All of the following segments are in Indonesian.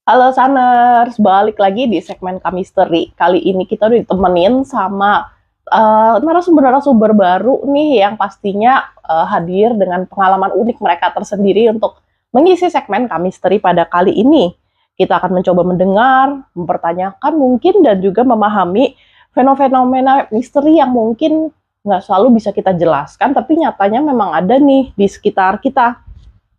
Halo Saners, balik lagi di segmen Kamisteri. Kali ini kita udah ditemenin sama narasumber-narasumber baru nih yang pastinya hadir dengan pengalaman unik mereka tersendiri untuk mengisi segmen Kamisteri pada kali ini. Kita akan mencoba mendengar, mempertanyakan mungkin dan juga memahami fenomena misteri yang mungkin nggak selalu bisa kita jelaskan, tapi nyatanya memang ada nih di sekitar kita.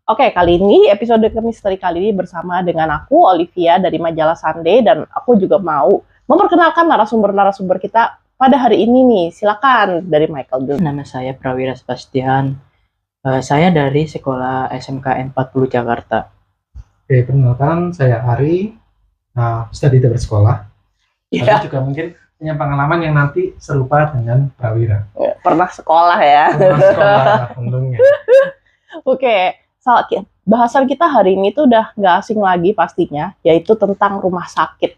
Oke, kali ini episode Misteri kali ini bersama dengan aku, Olivia dari majalah Sunday, dan aku juga mau memperkenalkan narasumber-narasumber kita pada hari ini nih. Silakan dari Michael dulu. Nama saya Prawira Sebastian. Saya dari sekolah SMK 40 Jakarta. Oke, perkenalkan saya Ari, study di bersekolah. Tapi juga mungkin punya pengalaman yang nanti serupa dengan Prawira. Pernah sekolah ya. Pernah sekolah tentunya. Oke. Bahasan kita hari ini tuh udah nggak asing lagi pastinya, yaitu tentang rumah sakit.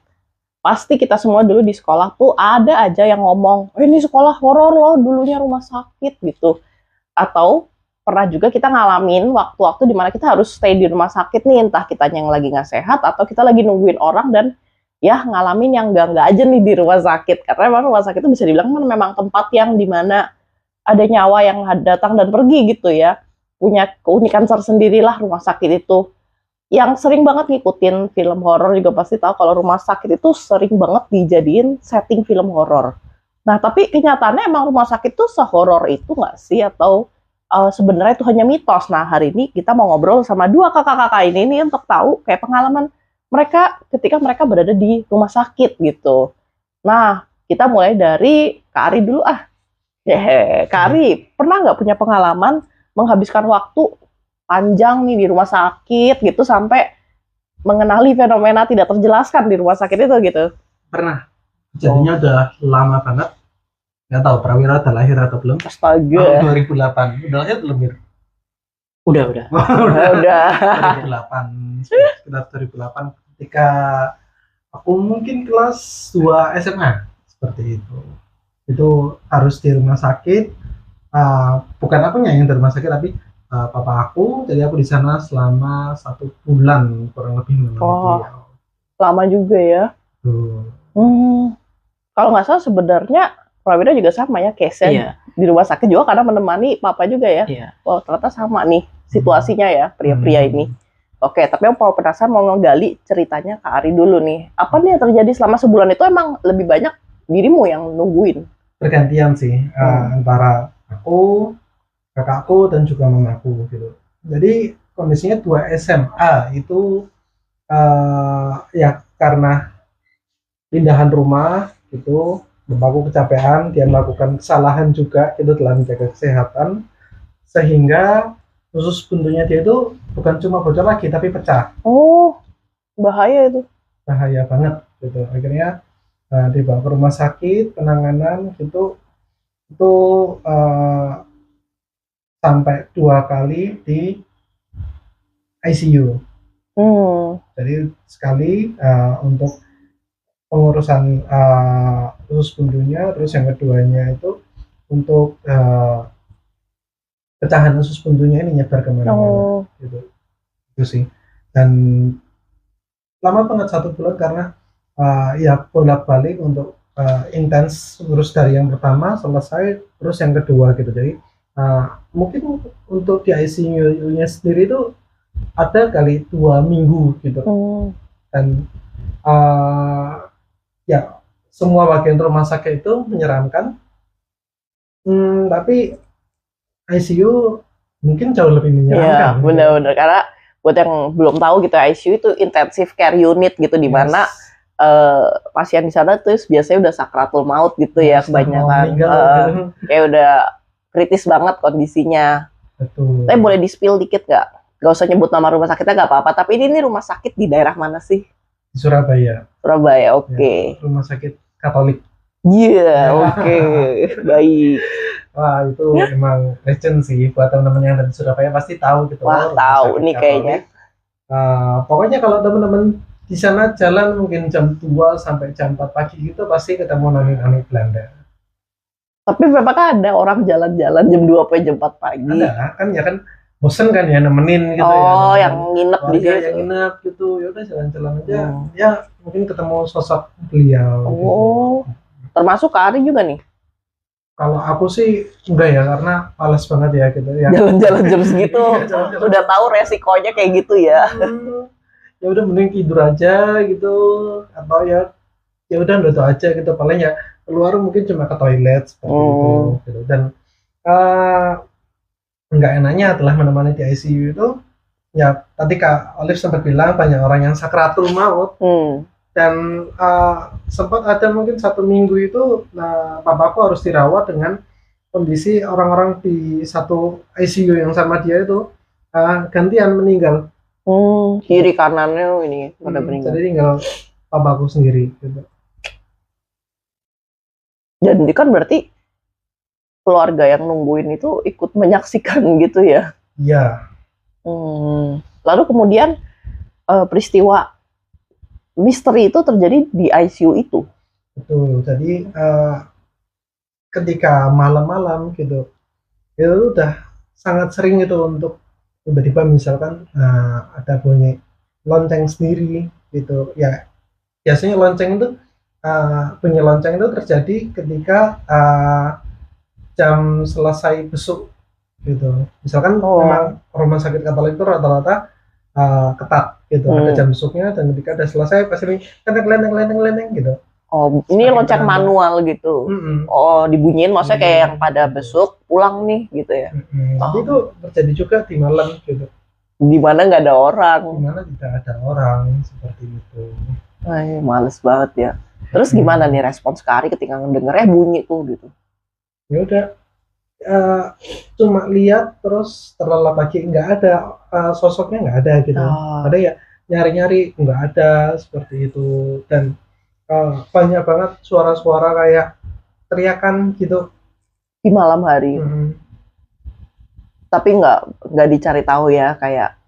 Pasti kita semua dulu di sekolah tuh ada aja yang ngomong, ini sekolah horor loh, dulunya rumah sakit gitu. Atau pernah juga kita ngalamin waktu-waktu dimana kita harus stay di rumah sakit nih, entah kitanya yang lagi nggak sehat atau kita lagi nungguin orang dan ya ngalamin yang nggak aja nih di rumah sakit. Karena memang rumah sakit itu bisa dibilang memang tempat yang dimana ada nyawa yang datang dan pergi gitu ya. Punya keunikan tersendirilah rumah sakit itu. Yang sering banget ngikutin film horor juga pasti tahu kalau rumah sakit itu sering banget dijadiin setting film horor. Nah, tapi kenyataannya emang rumah sakit itu sehoror itu nggak sih? Atau sebenarnya itu hanya mitos? Nah, hari ini kita mau ngobrol sama dua kakak-kakak ini nih untuk tahu kayak pengalaman mereka ketika mereka berada di rumah sakit gitu. Nah, kita mulai dari Kak Ari dulu ah. Kak Ari, pernah nggak punya pengalaman menghabiskan waktu panjang nih di rumah sakit gitu sampai mengenali fenomena tidak terjelaskan di rumah sakit itu gitu? Pernah. Jadinya udah lama banget. Nggak tahu Prawira udah lahir atau belum. Astaga. 2008. Udah lahir belum, Mir? Udah. Udah. 2008. Sekitar 2008 ketika aku mungkin kelas 2 SMA. Seperti itu. Itu harus di rumah sakit. Bukan akunya yang di rumah sakit, tapi papa aku. Jadi aku di sana selama 1 bulan kurang lebih. Lama juga ya. Kalau nggak salah sebenarnya Prawira juga sama ya case-nya di rumah sakit juga karena menemani papa juga ya. Iya. Wah, ternyata sama nih situasinya ya pria-pria ini. Oke, tapi aku mau penasaran mau ngegali ceritanya Kak Ari dulu nih. Apa nih yang terjadi selama sebulan itu emang lebih banyak dirimu yang nungguin? Bergantian sih antara aku, kakakku, dan juga mamaku gitu. Jadi kondisinya 2 SMA itu ya karena pindahan rumah gitu, bapakku kecapean, dia melakukan kesalahan juga itu dalam menjaga kesehatan, sehingga usus buntunya dia itu bukan cuma bocor lagi tapi pecah. Oh, bahaya itu. Bahaya banget gitu. Akhirnya dibawa ke rumah sakit, penanganan gitu, itu sampai 2 kali di ICU. Jadi sekali untuk pengurusan usus buntunya, terus yang keduanya itu untuk pecahan usus buntunya ini nyebar kemana-mana gitu. Itu sih. Dan lama banget 1 bulan karena ya bolak-balik untuk intens, terus dari yang pertama selesai terus yang kedua gitu. Jadi mungkin untuk di ICU-nya sendiri itu ada kali 2 minggu gitu. Dan ya semua bagian rumah sakit itu menyeramkan, tapi ICU mungkin jauh lebih menyeramkan. Iya, benar-benar karena buat yang belum tahu gitu ICU itu intensive care unit gitu di mana pasien di sana tuh biasanya udah sakratul maut gitu ya kebanyakan. Kayak udah kritis banget kondisinya. Betul. Tapi boleh di-spill dikit nggak? Gak usah nyebut nama rumah sakitnya nggak apa-apa. Tapi ini rumah sakit di daerah mana sih? Di Surabaya. Surabaya, oke. Ya, rumah sakit Katolik. Iya, oke. Baik. Wah, itu emang legend sih buat teman-teman yang dari Surabaya pasti tahu gitu. Wah, tahu nih kayaknya. Pokoknya kalau teman-teman di sana jalan mungkin jam 2 sampai jam 4 pagi gitu pasti ketemu noni Belanda. Tapi apakah ada orang jalan-jalan jam 2 sampai jam 4 pagi? Ada kan ya kan bosen kan ya nemenin gitu ya, Oh, nemenin yang nginep di warga situ. yang nginep gitu, ya udah jalan-jalan aja, Hmm. ya mungkin ketemu sosok beliau gitu. Oh, termasuk Kak Ari juga nih, Kalau aku sih enggak ya, karena males banget ya gitu ya. jalan-jalan jam segitu, Jalan-jalan udah tahu resikonya kayak gitu ya. Ya udah mending tidur aja gitu, atau ya udah nonton aja gitu, paling ya keluar mungkin cuma ke toilet seperti itu gitu. Dan eh, nggak enaknya adalah menemani di ICU itu, ya tadi Kak Olive sempat bilang banyak orang yang sakratul maut. Dan sempat ada mungkin 1 minggu itu, nah papaku harus dirawat dengan kondisi orang-orang di satu ICU yang sama dia itu gantian meninggal. Kiri kanannya ini pada meninggal. Jadi tinggal papaku sendiri gitu. Jadi kan berarti keluarga yang nungguin itu ikut menyaksikan gitu ya? Iya. Lalu kemudian peristiwa misteri itu terjadi di ICU itu? Betul. Jadi ketika malam-malam gitu, itu udah sangat sering itu untuk tiba-tiba misalkan ada bunyi lonceng sendiri gitu. Ya biasanya lonceng itu bunyi lonceng itu terjadi ketika jam selesai besuk gitu. Misalkan memang rumah sakit Katolik itu rata-rata ketat gitu, ada jam besuknya, dan ketika udah selesai pasti lenteng gitu. Oh, ini lonceng manual gitu. Oh, dibunyiin maksudnya kayak yang pada besuk pulang nih gitu ya. Tapi itu terjadi juga di malam gitu. Di mana nggak ada orang. Di mana tidak ada orang seperti itu. Ay, males banget ya. Terus gimana nih respons Kak Ari ketika ngedengernya bunyi tuh gitu? Ya udah, cuma lihat terus terlelap lagi, nggak ada sosoknya, nggak ada gitu. Ada ya nyari-nyari, nggak ada seperti itu. Dan banyak banget suara-suara kayak teriakan gitu di malam hari. Tapi nggak dicari tahu ya, kayak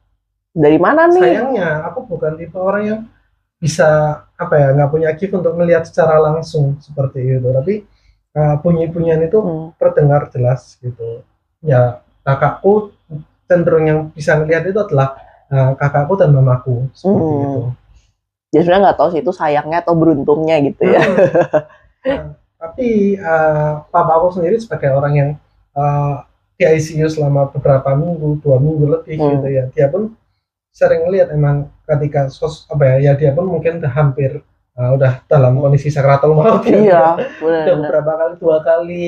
dari mana nih? Sayangnya aku bukan tipe orang yang bisa nggak punya gift untuk melihat secara langsung seperti itu, tapi bunyi-bunyian itu terdengar jelas gitu. Ya kakakku cenderung yang bisa melihat itu adalah kakakku dan mamaku seperti itu. Jadi sebenarnya nggak tahu sih itu sayangnya atau beruntungnya gitu ya. Tapi papaku sendiri sebagai orang yang di ICU selama beberapa minggu, 2 minggu lebih gitu ya, dia pun sering lihat emang ketika dia pun mungkin hampir udah dalam kondisi sakratul maut gitu. Iya, udah beberapa kali, 2 kali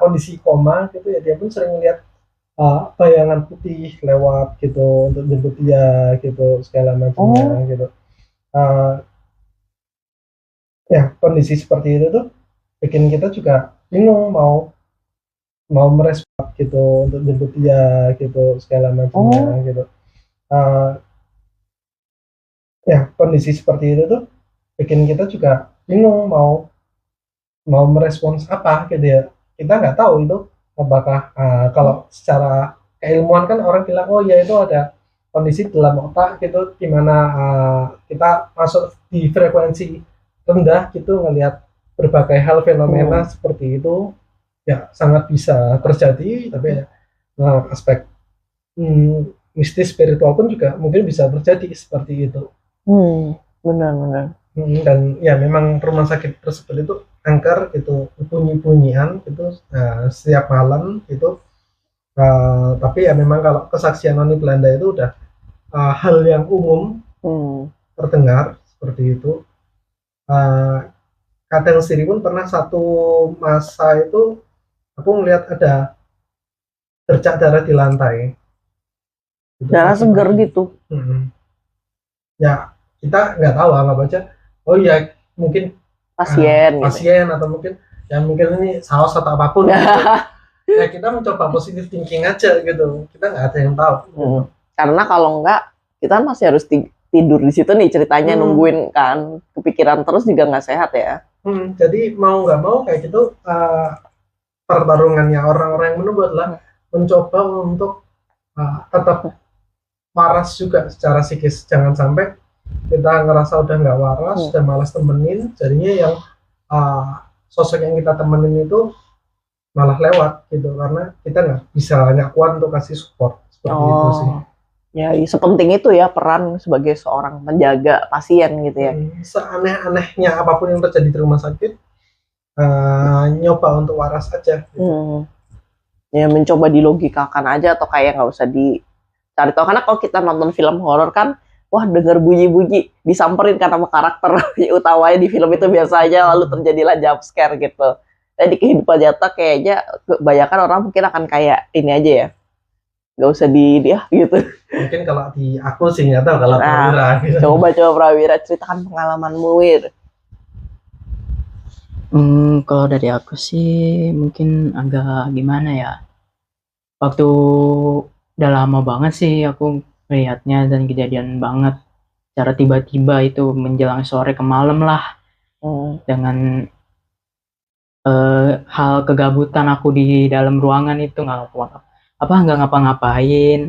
kondisi koma gitu ya, dia pun sering lihat bayangan putih lewat gitu untuk jemput dia gitu, segala macamnya gitu. Ya kondisi seperti itu tuh bikin kita juga bingung mau merespon gitu untuk jemput dia gitu, segala macamnya gitu. Ya kondisi seperti itu tuh bikin kita juga bingung mau merespons apa gitu ya. Kita nggak tahu itu apakah kalau secara keilmuan kan orang bilang oh ya itu ada kondisi dalam otak gitu, dimana kita masuk di frekuensi rendah gitu, ngelihat berbagai hal fenomena seperti itu ya sangat bisa terjadi. Tapi aspek mistis spiritual pun juga mungkin bisa terjadi seperti itu. Benar-benar. Dan ya memang rumah sakit tersebut itu angker gitu, bunyi-bunyian gitu setiap malam gitu. Tapi ya memang kalau kesaksian noni Belanda itu udah hal yang umum terdengar seperti itu. Kadang sendiri pun pernah satu masa itu aku melihat ada bercak darah di lantai. Darah seger gitu. Ya kita nggak tahu, anggap aja oh ya mungkin pasien gitu. Atau mungkin ini saus atau apapun gitu. Ya kita mencoba positive thinking aja gitu, kita nggak ada yang tahu gitu. Karena kalau nggak kita masih harus tidur di situ nih ceritanya, nungguin kan, kepikiran terus juga nggak sehat ya. Jadi mau nggak mau kayak gitu, pertarungannya orang-orang yang menunggu adalah mencoba untuk tetap waras juga secara psikis. Jangan sampai kita ngerasa udah nggak waras, udah malas temenin, jadinya yang sosok yang kita temenin itu malah lewat gitu, karena kita nggak kuat untuk kasih support seperti itu sih. Ya, sepenting itu ya peran sebagai seorang penjaga pasien gitu ya. Seaneh-anehnya apapun yang terjadi di rumah sakit, nyoba untuk waras aja. Gitu. Ya mencoba dilogikakan aja atau kayak nggak usah dicari tahu, karena kalau kita nonton film horor kan, wah denger bunyi-bunyi disamperin kan sama karakter utamanya di film itu biasa aja, lalu terjadilah jump scare gitu. Dan di kehidupan nyata kayaknya kebanyakan orang mungkin akan kayak ini aja ya, nggak usah di dia gitu. Mungkin kalau di aku sih nggak tahu kalau Prawira. Gitu. Coba Prawira ceritakan pengalamanmu Wir. Kalau dari aku sih mungkin agak gimana ya. Waktu udah lama banget sih aku melihatnya dan kejadian banget. Cara tiba-tiba itu menjelang sore ke malam lah. Dengan hal kegabutan aku di dalam ruangan itu nggak ngapa-ngapain.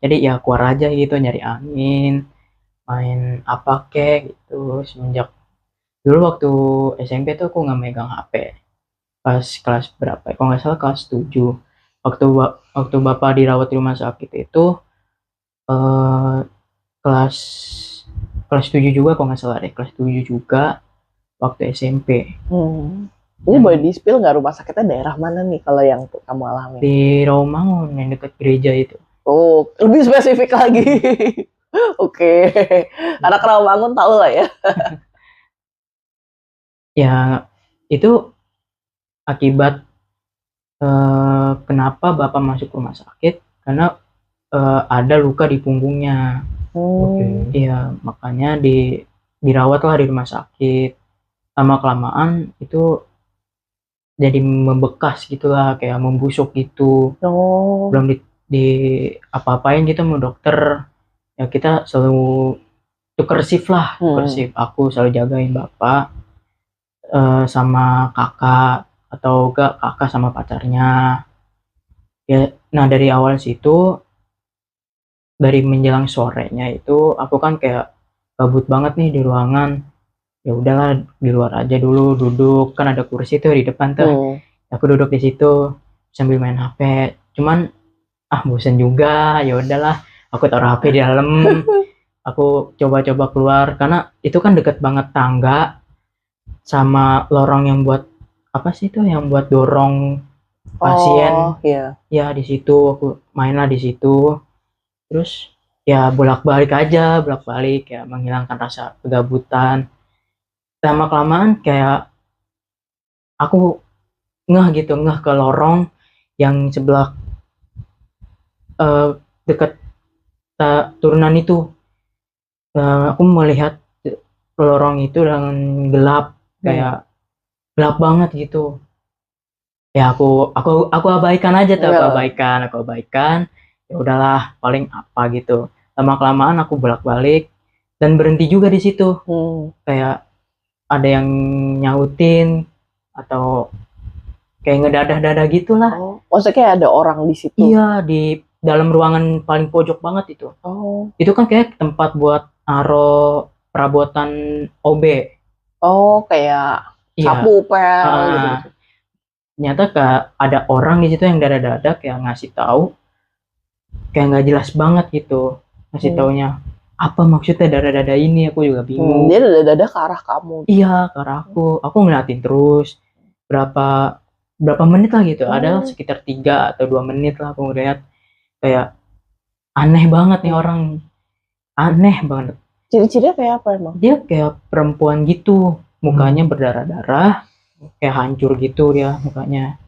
Jadi ya keluar aja gitu nyari angin, main apa kek gitu. Semenjak dulu waktu SMP tuh aku nggak megang HP pas kelas berapa ya? Kalau nggak salah kelas 7 waktu bapak dirawat di rumah sakit itu kelas 7 juga kalau nggak salah deh, kelas 7 juga waktu SMP. Ini boleh di-spill nggak rumah sakitnya daerah mana nih kalau yang kamu alami? Di Rawamangun yang dekat gereja itu. Oh, lebih spesifik lagi. Oke. Anak Rawamangun tahu lah ya. Ya, itu akibat kenapa bapak masuk rumah sakit karena ada luka di punggungnya. Iya, makanya dirawat lah di rumah sakit. Lama kelamaan itu jadi membekas gitulah, kayak membusuk gitu. Belum di apa-apain gitu sama dokter. Ya kita selalu tuker shift lah, tuker shift. Aku selalu jagain bapak sama kakak atau enggak kakak sama pacarnya ya. Nah dari awal situ, dari menjelang sorenya itu aku kan kayak gabut banget nih di ruangan. Ya udahlah di luar aja dulu, duduk kan ada kursi tuh di depan tuh. Aku duduk di situ sambil main HP. Cuman bosen juga, ya udahlah aku taruh HP di dalam. Aku coba-coba keluar karena itu kan deket banget tangga sama lorong yang buat apa sih itu yang buat dorong pasien. Ya di situ aku mainlah di situ, terus ya bolak-balik ya menghilangkan rasa kegabutan. Lama kelamaan kayak aku ngeh ke lorong yang sebelah dekat turunan itu. Aku melihat lorong itu dengan gelap, kayak gelap banget gitu. Ya aku abaikan aja tuh, aku abaikan. Ya udahlah, paling apa gitu. Lama kelamaan aku bolak-balik dan berhenti juga di situ. Kayak ada yang nyautin atau kayak ngedadah-dadah gitulah. Maksudnya kayak ada orang di situ? Iya, di dalam ruangan paling pojok banget itu. Itu kan kayak tempat buat naruh perabotan OB. Kayak sapu pel gitu. Ternyata kayak ada orang di situ yang dadah-dadah kayak ngasih tahu, kayak nggak jelas banget gitu ngasih taunya. Apa maksudnya dadah-dadah ini? Aku juga bingung. Dia dadah-dadah ke arah kamu. Iya, ke arah aku. Aku ngeliatin terus berapa menit lah gitu. Ada sekitar 3 atau 2 menit lah aku ngeliat. Kayak aneh banget nih orang. Aneh banget. Ciri-cirinya kayak apa emang? Dia kayak perempuan gitu. Mukanya berdarah-darah. Kayak hancur gitu dia mukanya.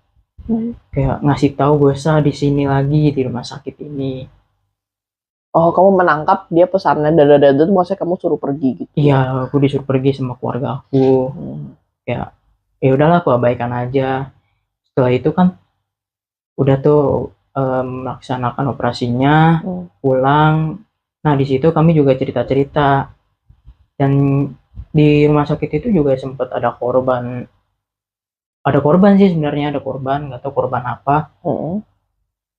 Kayak ngasih tahu gue di sini lagi di rumah sakit ini. Kamu menangkap dia pesannya dadah-dadah itu maksudnya kamu suruh pergi gitu? Iya, aku disuruh pergi sama keluarga aku. Kayak ya udahlah aku abaikan aja. Setelah itu kan udah tuh melaksanakan operasinya, pulang. Nah di situ kami juga cerita-cerita, dan di rumah sakit itu juga sempat ada korban sih sebenarnya, nggak tahu korban apa.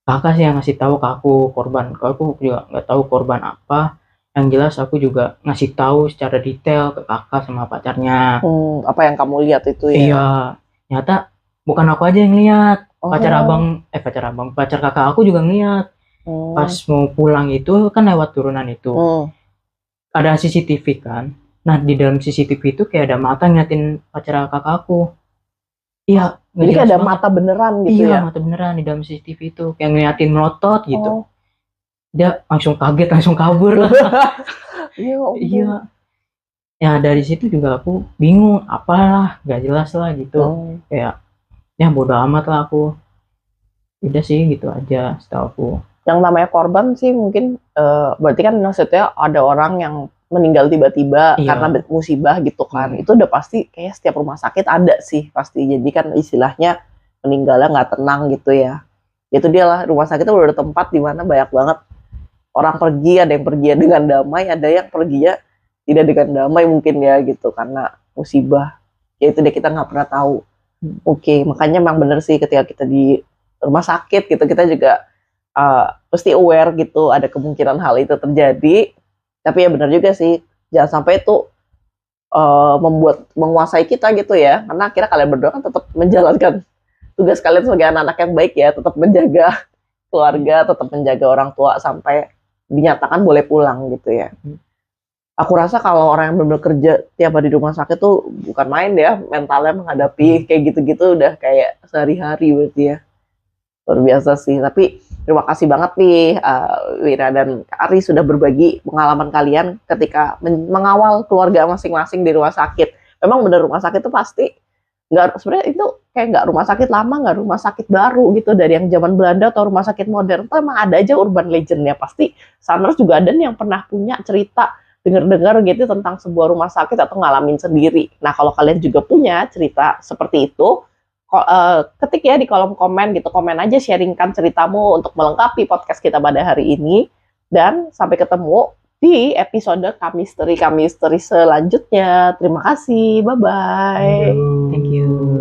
Kakak sih yang ngasih tahu ke aku korban, aku juga nggak tahu korban apa. Yang jelas aku juga ngasih tahu secara detail ke kakak sama pacarnya. Apa yang kamu lihat itu ya? Iya, ternyata bukan aku aja yang lihat. Pacar kakak aku juga ngeliat. Pas mau pulang itu kan lewat turunan itu. Ada CCTV kan. Nah, di dalam CCTV itu kayak ada mata ngeliatin pacar kakakku. Iya, Jadi kayak ada mata beneran gitu iya, ya? mata beneran di dalam CCTV itu. Kayak ngeliatin melotot gitu. Oh. Dia langsung kaget, langsung kabur lah. Iya. Ya dari situ juga aku bingung, apalah, gak jelas lah gitu. Kayak, ya bodo amat lah aku. Udah sih gitu aja setahu aku. Yang namanya korban sih mungkin berarti kan maksudnya ada orang yang meninggal tiba-tiba karena musibah gitu kan. Itu udah pasti kayak setiap rumah sakit ada sih pasti. Jadi kan istilahnya meninggalnya nggak tenang gitu ya. Itu dia lah, rumah sakit itu udah ada tempat di mana banyak banget orang pergi, ada yang pergi dengan damai, ada yang perginya tidak dengan damai mungkin ya gitu karena musibah. Ya itu deh, kita nggak pernah tahu. Oke, makanya memang bener sih ketika kita di rumah sakit gitu, kita juga pasti aware gitu ada kemungkinan hal itu terjadi. Tapi ya benar juga sih, jangan sampai itu menguasai kita gitu ya. Karena akhirnya kalian berdua kan tetap menjalankan tugas kalian sebagai anak-anak yang baik ya, tetap menjaga keluarga, tetap menjaga orang tua sampai dinyatakan boleh pulang gitu ya. Aku rasa kalau orang yang benar-benar kerja tiap hari di rumah sakit tuh bukan main ya, mentalnya menghadapi kayak gitu-gitu udah kayak sehari-hari berarti ya. Luar biasa sih. Tapi terima kasih banget nih Wira dan Kak Ari sudah berbagi pengalaman kalian ketika mengawal keluarga masing-masing di rumah sakit. Memang benar rumah sakit itu pasti nggak, sebenarnya itu kayak nggak rumah sakit lama, nggak rumah sakit baru gitu, dari yang zaman Belanda atau rumah sakit modern tuh emang ada aja urban legendnya. Pasti Saners juga ada nih yang pernah punya cerita dengar-dengar gitu tentang sebuah rumah sakit atau ngalamin sendiri. Nah kalau kalian juga punya cerita seperti itu, ketik ya di kolom komen gitu, komen aja, sharingkan ceritamu untuk melengkapi podcast kita pada hari ini. Dan sampai ketemu di episode Kamisteri selanjutnya. Terima kasih, bye-bye. Thank you.